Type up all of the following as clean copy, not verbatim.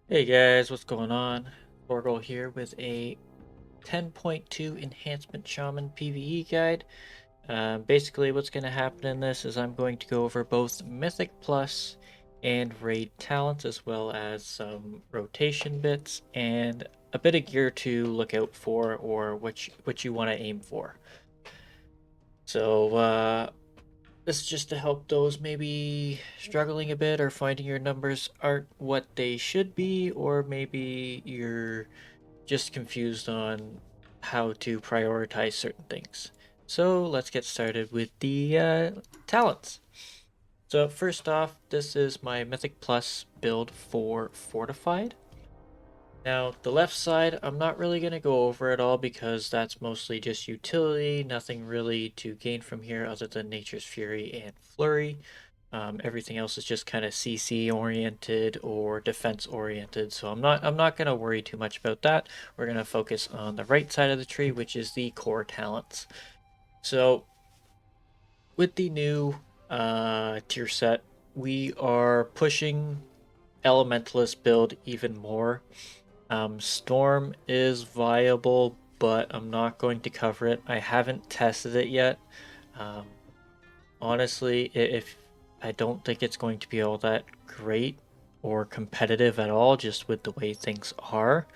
Hey guys, what's going on? Torgal here with a 10.2 Enhancement Shaman PvE guide. Basically, what's going to happen in this is I'm going to go over both Mythic Plus and Raid talents, as well as some rotation bits and a bit of gear to look out for, or what you want to aim for. So, this is just to help those maybe struggling a bit or finding your numbers aren't what they should be, or maybe you're just confused on how to prioritize certain things. So let's get started with the talents. So first off, this is my Mythic Plus build for Fortified. Now, the left side, I'm not really going to go over at all because that's mostly just utility, nothing really to gain from here other than Nature's Fury and Flurry. Everything else is just kind of CC oriented or defense oriented, so I'm not going to worry too much about that. We're going to focus on the right side of the tree, which is the core talents. So, with the new tier set, we are pushing Elementalist build even more. Storm is viable, but I'm not going to cover it. I haven't tested it yet. Um, Honestly, if I don't think it's going to be all that great or competitive at all, just with the way things are,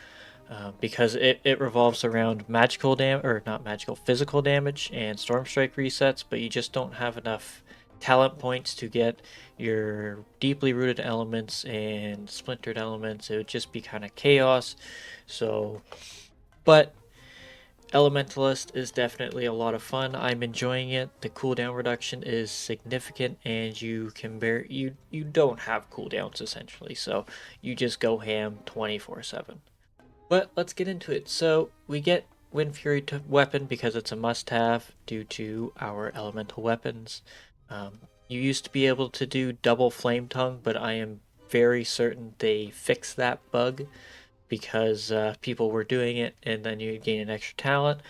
because it revolves around magical or not magical, physical damage and storm strike resets, but you just don't have enough talent points to get your deeply rooted elements and splintered elements. It would just be kind of chaos. So, but Elementalist is definitely a lot of fun. I'm enjoying it. The cooldown reduction is significant, and you don't have cooldowns essentially, so you just go ham 24/7. But let's get into it. So we get Wind Fury weapon because it's a must-have due to our elemental weapons. You used to be able to do double Flame Tongue, but I am very certain they fixed that bug because people were doing it and then you gain an extra talent.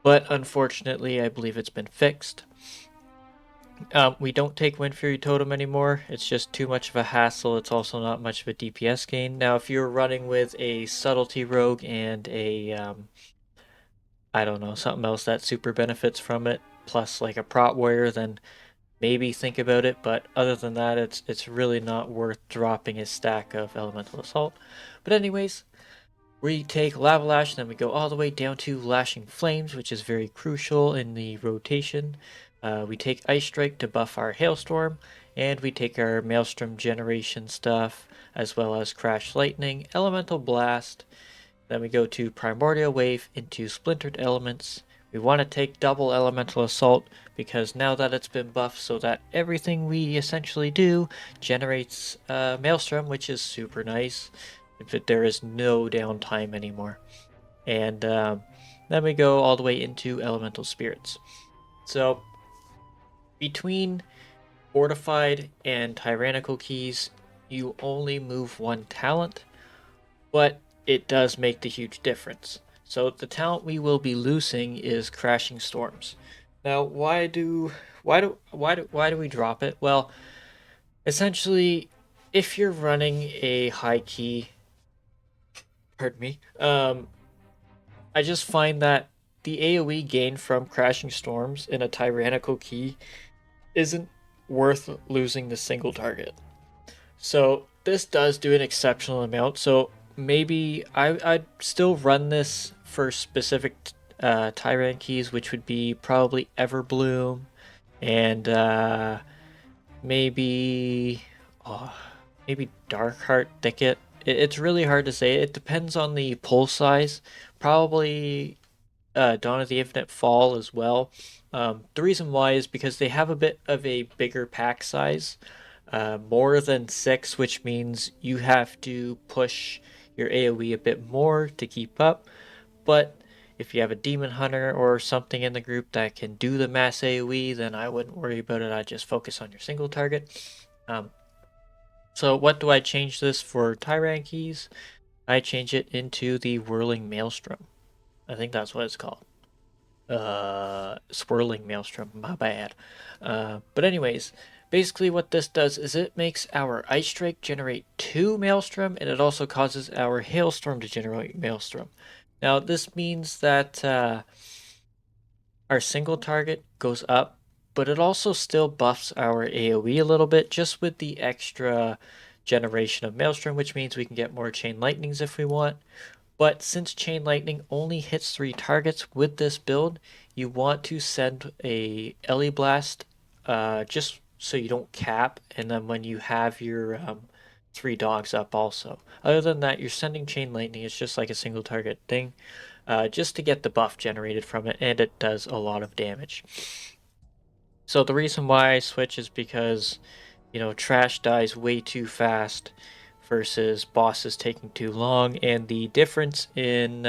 But unfortunately, I believe it's been fixed. We don't take Wind Fury Totem anymore. It's just too much of a hassle. It's also not much of a DPS gain. Now, if you're running with a Subtlety Rogue and a, I don't know, something else that super benefits from it, plus like a Prot Warrior, then maybe think about it. But other than that, it's really not worth dropping a stack of Elemental Assault. But anyways, we take Lava Lash, and then we go all the way down to Lashing Flames, which is very crucial in the rotation. We take Ice Strike to buff our Hailstorm, and we take our Maelstrom generation stuff, as well as Crash Lightning, Elemental Blast. Then we go to Primordial Wave into Splintered Elements. We want to take double Elemental Assault because now that it's been buffed so that everything we essentially do generates Maelstrom, which is super nice. There is no downtime anymore. And then we go all the way into Elemental Spirits. So between Fortified and Tyrannical keys, you only move one talent, but it does make the huge difference. So the talent we will be losing is Crashing Storms. Now, why do we drop it? Well, essentially, if you're running a high key, pardon me, I just find that the AoE gain from Crashing Storms in a Tyrannical key isn't worth losing the single target. So this does do an exceptional amount. So maybe I'd still run this for specific Tyrant keys, which would be probably Everbloom and maybe oh, maybe Darkheart Thicket. It's really hard to say. It depends on the pull size. Probably Dawn of the Infinite Fall as well. The reason why is because they have a bit of a bigger pack size, more than 6, which means you have to push your AoE a bit more to keep up. But if you have a Demon Hunter or something in the group that can do the mass AoE, then I wouldn't worry about it. I'd just focus on your single target. Um, so what do I change this for Tyrant keys? I change it into the Whirling Maelstrom. I think that's what it's called. Swirling Maelstrom, my bad. But anyways, basically what this does is it makes our Ice Strike generate 2 Maelstrom, and it also causes our Hailstorm to generate Maelstrom. Now this means that our single target goes up, but it also still buffs our AoE a little bit just with the extra generation of Maelstrom, which means we can get more Chain Lightnings if we want. But since Chain Lightning only hits 3 targets with this build, you want to send a Ellie Blast just so you don't cap, and then when you have your 3 dogs up also. Other than that, you're sending Chain Lightning. It's just like a single target thing, just to get the buff generated from it, and it does a lot of damage. So the reason why I switch is because, trash dies way too fast versus bosses taking too long, and the difference in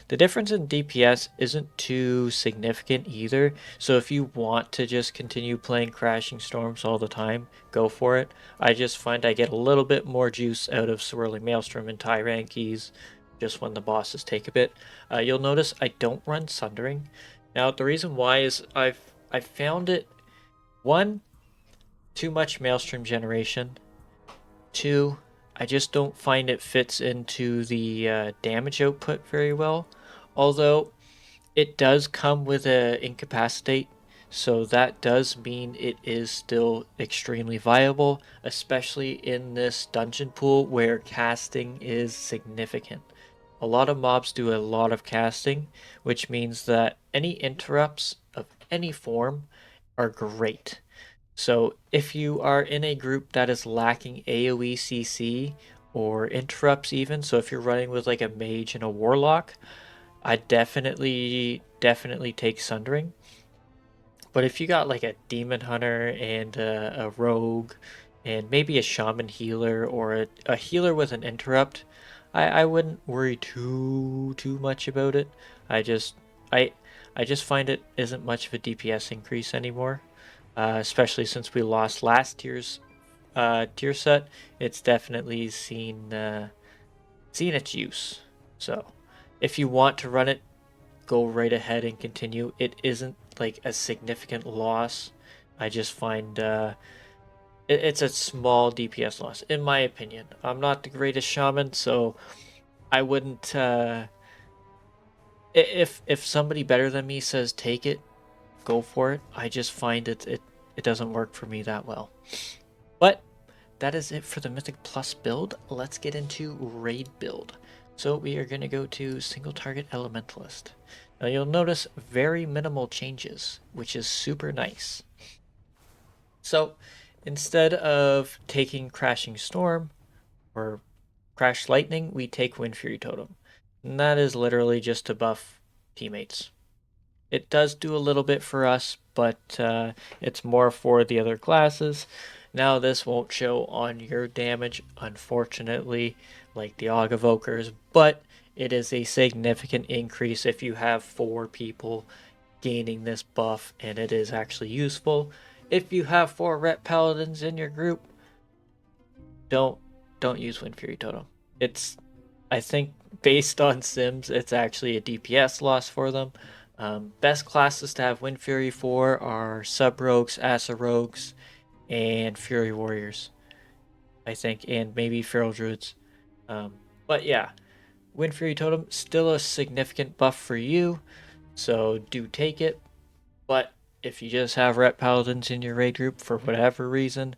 DPS isn't too significant either. So if you want to just continue playing Crashing Storms all the time, go for it. I just find I get a little bit more juice out of Swirling Maelstrom and Tyran keys just when the bosses take a bit. You'll notice I don't run Sundering. Now the reason why is I found it, one, too much Maelstrom generation. Two, I just don't find it fits into the damage output very well. Although it does come with a incapacitate, so that does mean it is still extremely viable, especially in this dungeon pool where casting is significant. A lot of mobs do a lot of casting, which means that any interrupts of any form are great. So if you are in a group that is lacking AoE CC or interrupts even, so if you're running with like a mage and a warlock, I definitely take Sundering. But if you got like a demon hunter and a rogue and maybe a shaman healer or a healer with an interrupt, I wouldn't worry too much about it. I just I I just find it isn't much of a DPS increase anymore. Especially since we lost last year's tier set, it's definitely seen its use. So if you want to run it, go right ahead and continue. It isn't like a significant loss. I just find it's a small DPS loss, in my opinion. I'm not the greatest shaman, so I wouldn't. If somebody better than me says take it, go for it. I just find it doesn't work for me that well. But that is it for the Mythic Plus build. Let's get into raid build. So we are going to go to single target Elementalist. Now you'll notice very minimal changes, which is super nice. So instead of taking Crashing Storm or Crash Lightning, we take Wind Fury Totem. And that is literally just to buff teammates. It does do a little bit for us, but it's more for the other classes. Now this won't show on your damage, unfortunately, like the Og Evokers, but it is a significant increase if you have 4 people gaining this buff, and it is actually useful. If you have 4 Ret Paladins in your group, don't use Wind Fury Totem. It's, I think, based on Sims, it's actually a DPS loss for them. Best classes to have Wind Fury for are Sub Rogues, Asa Rogues, and Fury Warriors, I think, and maybe Feral Druids. But yeah, Wind Fury Totem, still a significant buff for you, so do take it. But if you just have Ret Paladins in your raid group for whatever reason,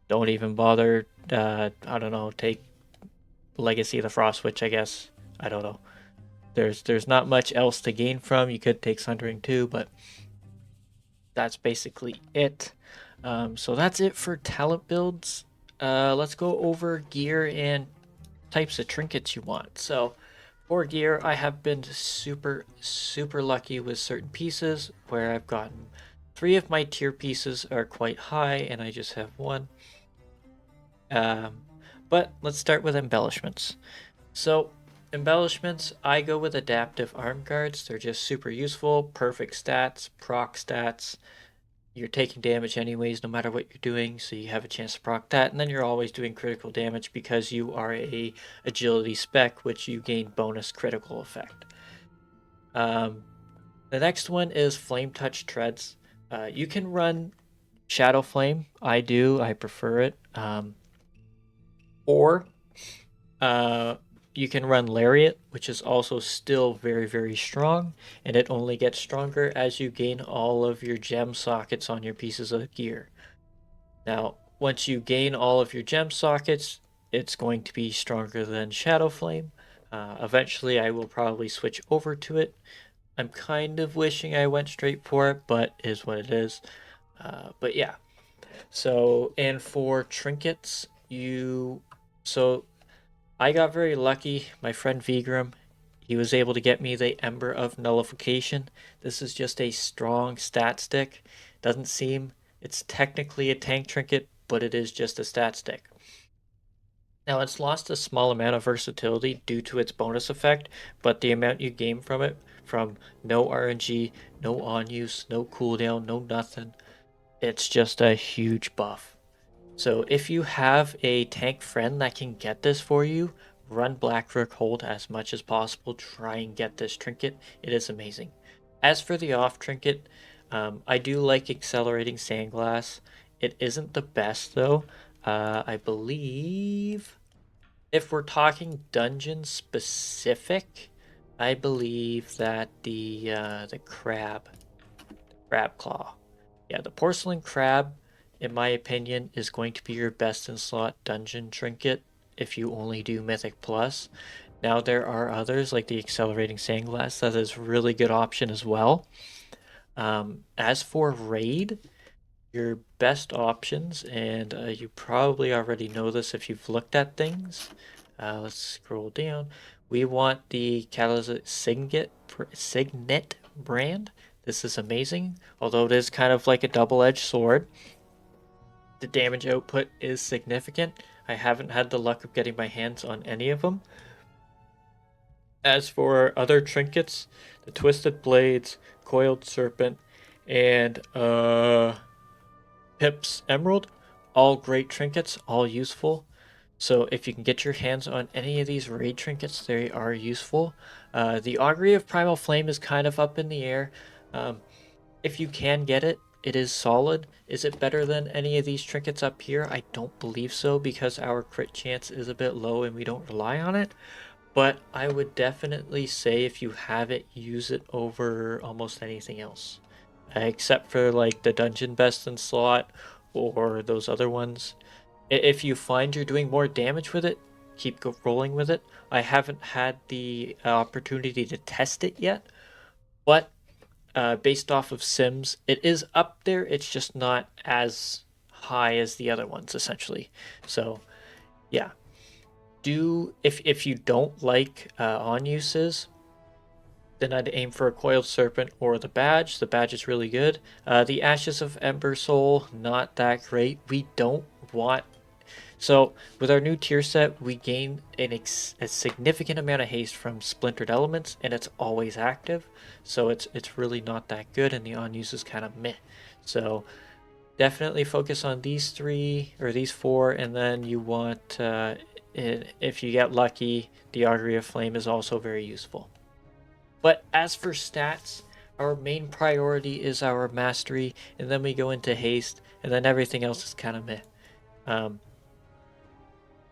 don't even bother. I don't know, take Legacy of the Frost Witch, I guess. I don't know. There's not much else to gain from. You could take Sundering too, but that's basically it. So that's it for talent builds. Let's go over gear and types of trinkets you want. So for gear, I have been super lucky with certain pieces where I've gotten 3 of my tier pieces are quite high, and I just have 1. But let's start with embellishments. So embellishments, I go with adaptive arm guards. They're just super useful, perfect stats, proc stats. You're taking damage anyways, no matter what you're doing, so you have a chance to proc that, and then you're always doing critical damage because you are a agility spec, which you gain bonus critical effect. The next one is Flame Touch Treads. You can run Shadow Flame. I do. I prefer it. Or uh, you can run Lariat, which is also still very, very strong, and it only gets stronger as you gain all of your gem sockets on your pieces of gear. Now, once you gain all of your gem sockets, it's going to be stronger than Shadow Flame. Eventually, I will probably switch over to it. I'm kind of wishing I went straight for it, but is what it is. But yeah. So, and for trinkets, so I got very lucky. My friend Vigram, he was able to get me the Ember of Nullification. This is just a strong stat stick. Doesn't seem it's technically a tank trinket, but it is just a stat stick. Now it's lost a small amount of versatility due to its bonus effect, but the amount you gain from it, from no RNG, no on use, no cooldown, no nothing, it's just a huge buff. So if you have a tank friend that can get this for you, run Blackrook Hold as much as possible. Try and get this trinket. It is amazing. As for the off trinket, I do like Accelerating Sandglass. It isn't the best though. I believe if we're talking dungeon specific, I believe that the crab claw, yeah, the porcelain crab, in my opinion, is going to be your best in slot dungeon trinket if you only do Mythic Plus. Now there are others like the Accelerating Sandglass that is a really good option as well. As for raid, your best options, and you probably already know this if you've looked at things. Let's scroll down. We want the Catalyst Signet brand. This is amazing, although it is kind of like a double-edged sword. The damage output is significant. I haven't had the luck of getting my hands on any of them. As for other trinkets, the Twisted Blades, Coiled Serpent, and Pip's Emerald, all great trinkets, all useful. So if you can get your hands on any of these raid trinkets, they are useful. The Augury of Primal Flame is kind of up in the air. If you can get it, it is solid. Is it better than any of these trinkets up here? I don't believe so because our crit chance is a bit low and we don't rely on it. But I would definitely say if you have it, use it over almost anything else. Except for like the dungeon best in slot or those other ones. If you find you're doing more damage with it, keep rolling with it. I haven't had the opportunity to test it yet, but based off of Sims, it is up there. It's just not as high as the other ones, essentially. So, yeah. If you don't like on uses, then I'd aim for a Coiled Serpent or the Badge. The Badge is really good. The Ashes of Ember Soul, not that great. We don't want. So, with our new tier set, we gain a significant amount of haste from Splintered Elements, and it's always active. So, it's really not that good, and the on use is kind of meh. So, definitely focus on these three or these four, and then you want, if you get lucky, the Augury of Flame is also very useful. But as for stats, our main priority is our mastery, and then we go into haste, and then everything else is kind of meh.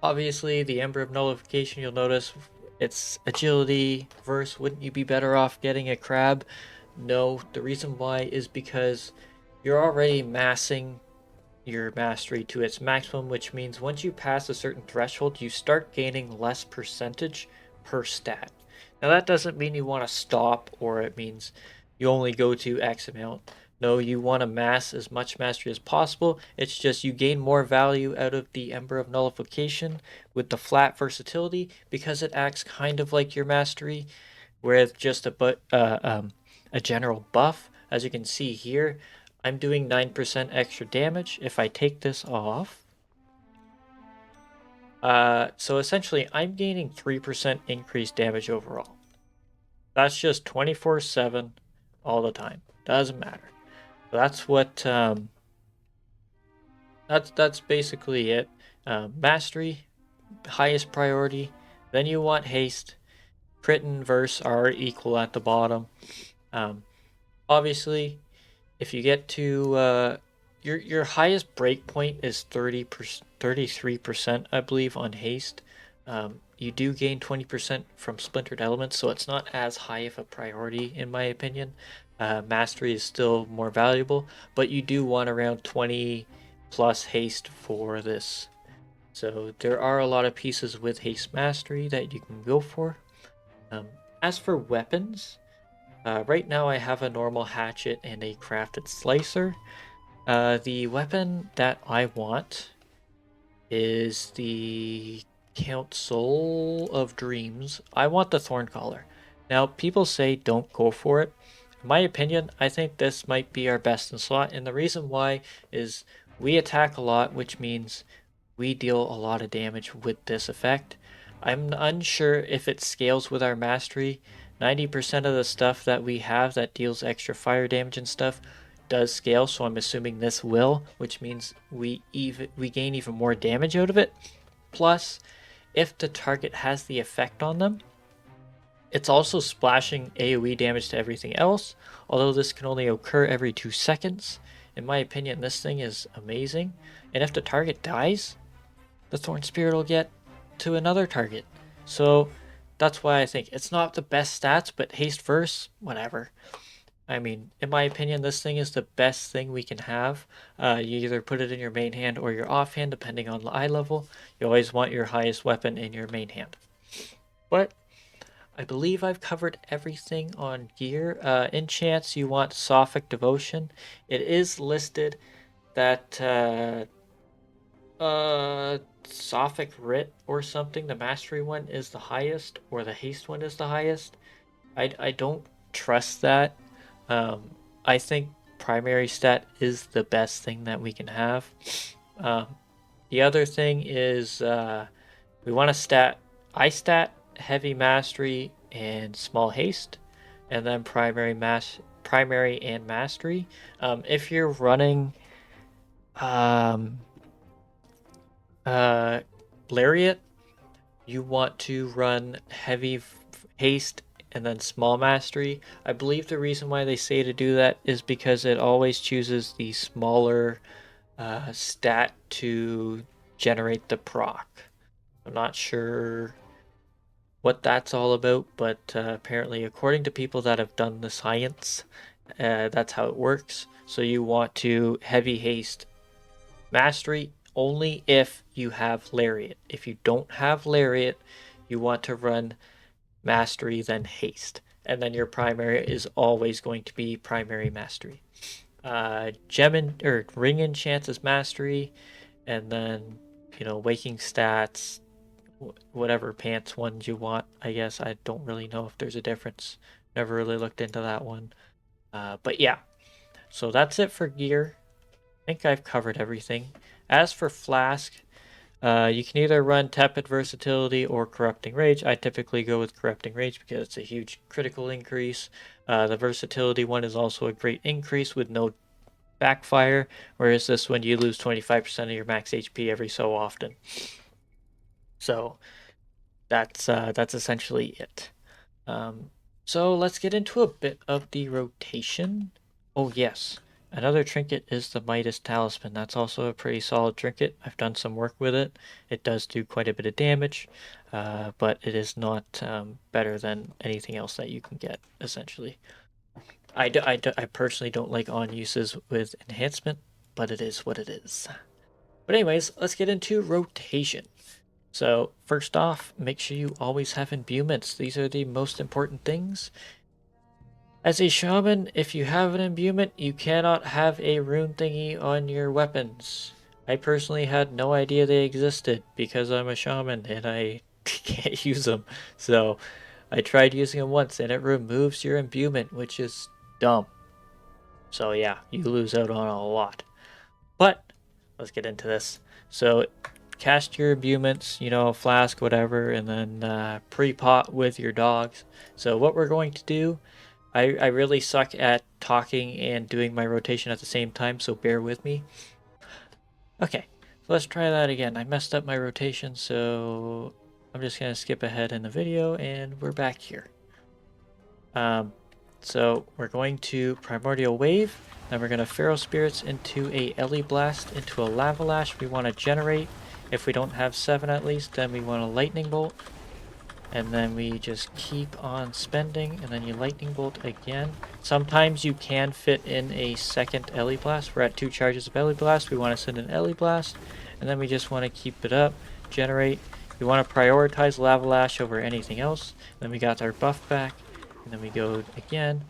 Obviously, the Ember of Nullification, you'll notice it's agility verse. Wouldn't you be better off getting a crab? No, the reason why is because you're already massing your mastery to its maximum, which means once you pass a certain threshold, you start gaining less percentage per stat. Now, that doesn't mean you want to stop or it means you only go to X amount. No, you want to mass as much mastery as possible. It's just you gain more value out of the Ember of Nullification with the flat versatility because it acts kind of like your mastery, with just a general buff. As you can see here, I'm doing 9% extra damage. If I take this off, so essentially I'm gaining 3% increased damage overall. That's just 24/7 all the time. Doesn't matter. That's what that's basically it. Mastery, highest priority. Then you want haste. Crit and verse are equal at the bottom. Obviously, if you get to your highest break point is 33%, I believe, on haste. You do gain 20% from splintered elements, so it's not as high of a priority in my opinion. Mastery is still more valuable, but you do want around 20 plus haste for this. So there are a lot of pieces with haste mastery that you can go for. Um, as for weapons, right now I have a normal hatchet and a crafted slicer. The weapon that I want is the Council of Dreams. I want the Thorn Collar. Now, people say don't go for it. In my opinion, I think this might be our best in slot, and the reason why is we attack a lot, which means we deal a lot of damage with this effect. I'm unsure if it scales with our mastery. 90% of the stuff that we have that deals extra fire damage and stuff does scale, so I'm assuming this will, which means we gain even more damage out of it. Plus, if the target has the effect on them, it's also splashing AoE damage to everything else, although this can only occur every 2 seconds. In my opinion, this thing is amazing, and if the target dies, the Thorn Spirit will get to another target. So that's why I think it's not the best stats, but haste verse, whatever. I mean, in my opinion, this thing is the best thing we can have. You either put it in your main hand or your offhand, depending on the eye level. You always want your highest weapon in your main hand. But I believe I've covered everything on gear. Enchants, you want Sophic Devotion. It is listed that Sophic Writ or something, the mastery one is the highest, or the haste one is the highest. I don't trust that. I think primary stat is the best thing that we can have. Um, the other thing is we want to I stat heavy mastery and small haste, and then primary and mastery. If you're running um, uh, lariat, you want to run heavy haste and then small mastery. I believe the reason why they say to do that is because it always chooses the smaller stat to generate the proc. I'm not sure what that's all about, but apparently, according to people that have done the science, that's how it works. So you want to heavy haste mastery only if you have lariat. If you don't have lariat, you want to run mastery then haste, and then your primary is always going to be primary mastery. Or ring enchants is mastery, and then waking stats, whatever pants ones you want. I guess I don't really know if there's a difference. Never really looked into that one. But yeah, so that's it for gear. I think I've covered everything. As for flask, you can either run Tepid Versatility or Corrupting Rage. I typically go with Corrupting Rage because it's a huge critical increase. The Versatility one is also a great increase with no backfire, whereas this one you lose 25% of your max HP every so often. So that's essentially it. So let's get into a bit of the rotation. Oh yes, another trinket is the Midas Talisman. That's also a pretty solid trinket. I've done some work with it. It does do quite a bit of damage, but it is not better than anything else that you can get, essentially. I personally don't like on uses with enhancement, but it is what it is. But anyways, let's get into rotation. So first off, make sure you always have imbuements. These are the most important things. As a shaman, if you have an imbuement, you cannot have a rune thingy on your weapons. I personally had no idea they existed because I'm a shaman and I can't use them. So I tried using them once and it removes your imbuement, which is dumb. So yeah, you lose out on a lot. But let's get into this. So cast your imbuements, flask, whatever, and then pre-pot with your dogs. So what we're going to do, I really suck at talking and doing my rotation at the same time, so bear with me. Okay, so let's try that again. I messed up my rotation, so I'm just going to skip ahead in the video, and we're back here. So we're going to Primordial Wave, then we're going to Feral Spirits into a Ellie Blast, into a Lava Lash we want to generate. If we don't have 7 at least, then we want a Lightning Bolt. And then we just keep on spending, and then you Lightning Bolt again. Sometimes you can fit in a second Ellie Blast. We're at 2 charges of Ellie Blast. We want to send an Ellie Blast, and then we just want to keep it up, generate. We want to prioritize Lava Lash over anything else. Then we got our buff back, and then we go again.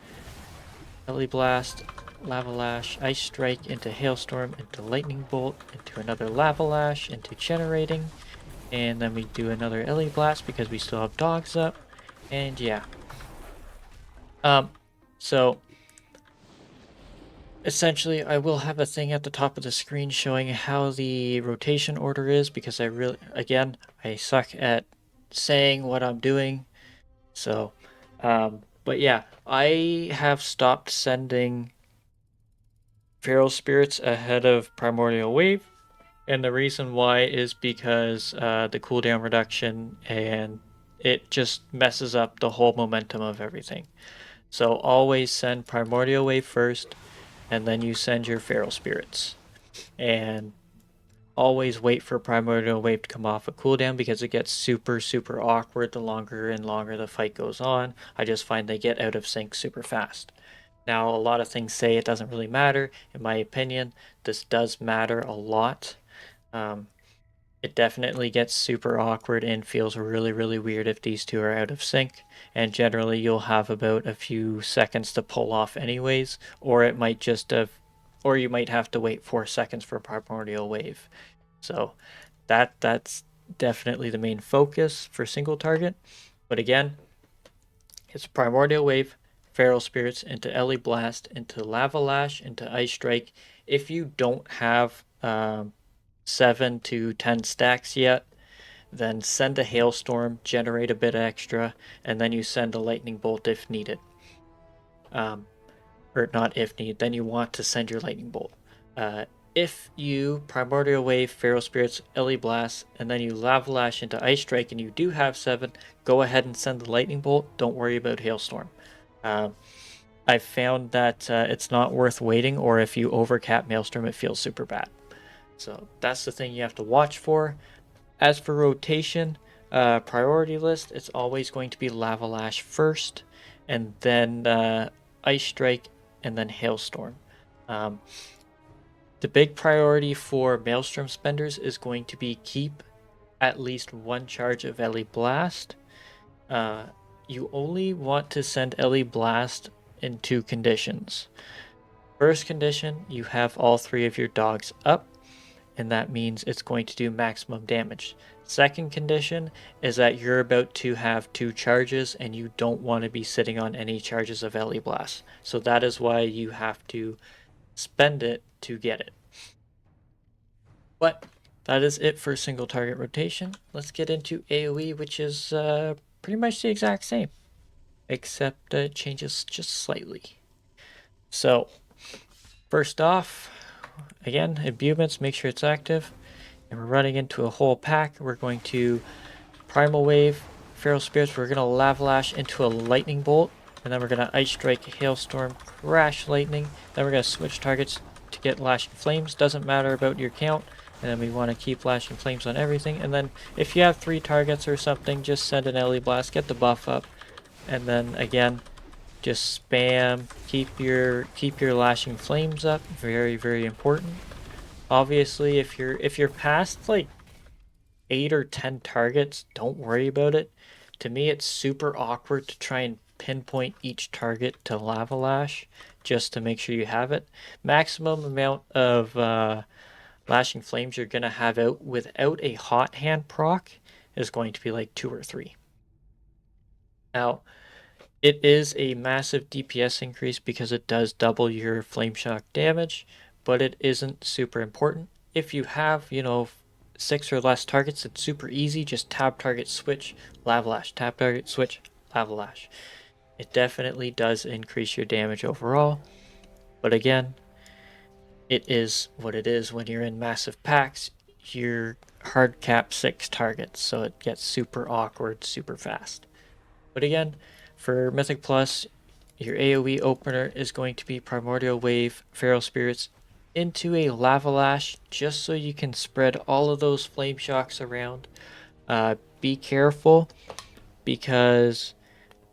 Ellie Blast, Lava Lash, Ice Strike into Hailstorm, into Lightning Bolt, into another Lava Lash, into generating. And then we do another Ellie Blast because we still have dogs up. And yeah. So essentially I will have a thing at the top of the screen showing how the rotation order is, because I suck at saying what I'm doing. So but yeah, I have stopped sending Feral Spirits ahead of Primordial Wave. And the reason why is because the cooldown reduction, and it just messes up the whole momentum of everything. So always send Primordial Wave first, and then you send your Feral Spirits. And always wait for Primordial Wave to come off a cooldown, because it gets super, super awkward the longer and longer the fight goes on. I just find they get out of sync super fast. Now, a lot of things say it doesn't really matter. In my opinion, this does matter a lot. It definitely gets super awkward and feels really, really weird if these two are out of sync. And generally, you'll have about a few seconds to pull off, anyways, or it might just have, or you might have to wait 4 seconds for Primordial Wave. So that's definitely the main focus for single target. But again, it's Primordial Wave, Feral Spirits into Ellie Blast, into Lava Lash, into Ice Strike. If you don't have 7 to 10 stacks yet, then send a Hailstorm, generate a bit extra, and then you send a Lightning Bolt if needed. Or not if needed, then you want to send your Lightning Bolt. If you Primordial Wave, Feral Spirits, Ellie Blast, and then you Lava Lash into Ice Strike and you do have 7, go ahead and send the Lightning Bolt. Don't worry about Hailstorm. I've found that it's not worth waiting, or if you overcap Maelstrom, it feels super bad. So that's the thing you have to watch for. As for rotation, priority list, it's always going to be Lava Lash first, and then Ice Strike, and then Hailstorm. The big priority for Maelstrom spenders is going to be keep at least 1 charge of Ellie Blast. You only want to send Ellie Blast in 2 conditions. First condition, you have all 3 of your dogs up, and that means it's going to do maximum damage. Second condition is that you're about to have 2 charges and you don't want to be sitting on any charges of Ellie Blast. So that is why you have to spend it to get it. But that is it for single target rotation. Let's get into AoE, which is pretty much the exact same, except it changes just slightly. So first off, again, imbuements, make sure it's active. And we're running into a whole pack. We're going to Primal Wave, Feral Spirits. We're going to Lava Lash into a Lightning Bolt. And then we're going to Ice Strike, Hailstorm, Crash Lightning. Then we're going to switch targets to get Lashing Flames. Doesn't matter about your count. And then we want to keep Lashing Flames on everything. And then if you have 3 targets or something, just send an Ellie Blast, get the buff up. And then again, just spam, keep your Lashing Flames up. Very, very important. Obviously, if you're past like 8 or 10 targets, don't worry about it. To me, it's super awkward to try and pinpoint each target to Lava Lash just to make sure you have it. Maximum amount of Lashing Flames you're going to have out without a Hot Hand proc is going to be like 2 or 3. Now, it is a massive DPS increase because it does double your Flame Shock damage, but it isn't super important. If you have, 6 or less targets, it's super easy. Just tab target switch, Lava Lash, tab target switch, Lava Lash. It definitely does increase your damage overall, but again, it is what it is. When you're in massive packs, you're hard cap 6 targets, so it gets super awkward super fast. But again, for Mythic Plus, your AoE opener is going to be Primordial Wave, Feral Spirits into a Lava Lash, just so you can spread all of those flame shocks around. Be careful, because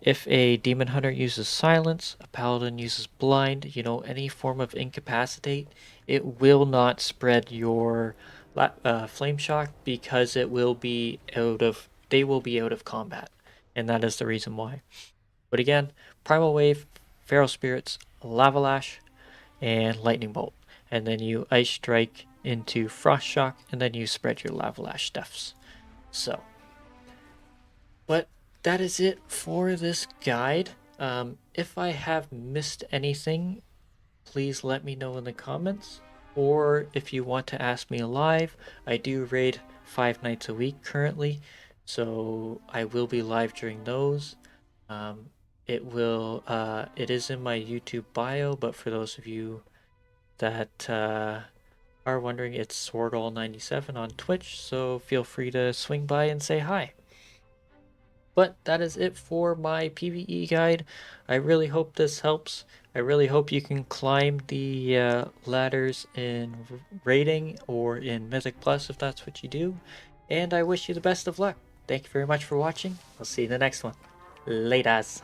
if a Demon Hunter uses Silence, a Paladin uses Blind, any form of Incapacitate, it will not spread your Flame Shock, because they will be out of combat. And that is the reason why. But again, Primal Wave, Feral Spirits, Lava Lash, and Lightning Bolt. And then you Ice Strike into Frost Shock, and then you spread your Lava Lash stuffs. So, but that is it for this guide. If I have missed anything, please let me know in the comments. Or if you want to ask me live, I do raid 5 nights a week currently, so I will be live during those. Um, it is in my YouTube bio, but for those of you that are wondering, it's Swordall97 on Twitch, so feel free to swing by and say hi. But that is it for my PvE guide. I really hope this helps. I really hope you can climb the ladders in rating or in Mythic Plus if that's what you do. And I wish you the best of luck. Thank you very much for watching. I'll see you in the next one. Laters.